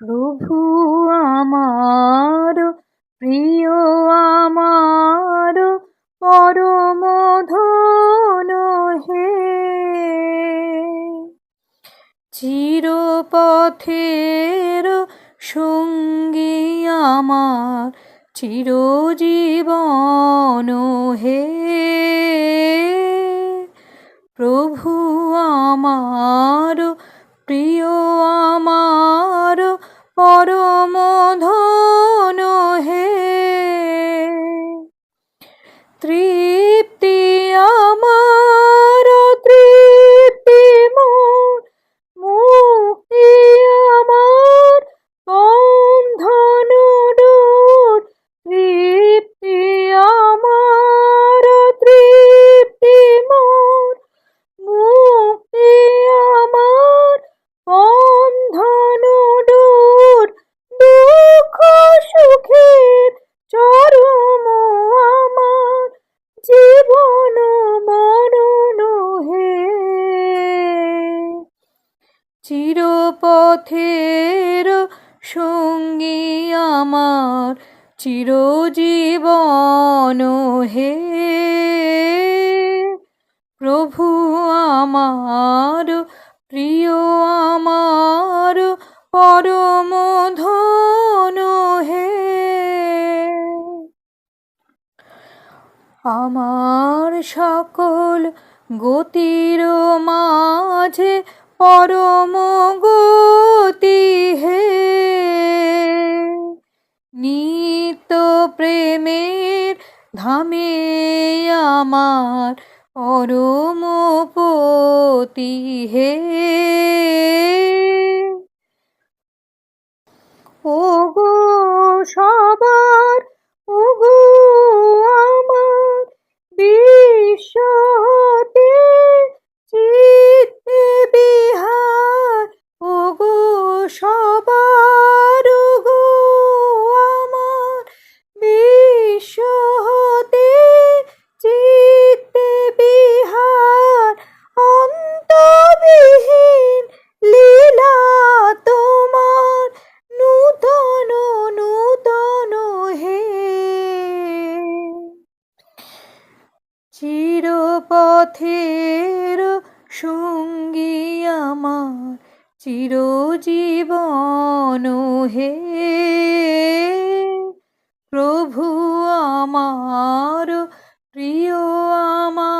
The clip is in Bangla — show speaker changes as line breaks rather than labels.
প্রভু আমার প্রিয়, আমার পরম ধন হে, চিরপথের সঙ্গী আমার, চিরজীবন হে। প্রভু আমার প্রিয়, আমার পরম ধন হে, তৃপ্তি আমার, তৃপ্তি মোর, মুক্তি আমার বন্ধন দূর, তৃপ্তি আমার, তৃপ্তি মোর, মুক্তি আমার বন্ধন দূর, দুঃখ সুখের চরম আমার জীবন মরণ হে, চিরপথের সঙ্গী আমার, চিরজীবন হে। প্রভু আমার প্রিয়, আমার পরম ধন হে। আমার সকল গতির মাঝে পরম গতি হে, নিত্য প্রেমের ধামে আমার পরম পতি হে। ওগো সবার, ওগো আমার বিশ্বতে চিত্তে বিহার, ওগো সবার, ওগো আমার বিশ্বতে চিত্তে বিহার, অন্তবিহীন লীলা তোমার নূতন নূতন হে, চিরপথের সঙ্গী আমার, চিরজীবন হে। প্রভু আমার প্রিয়, আমার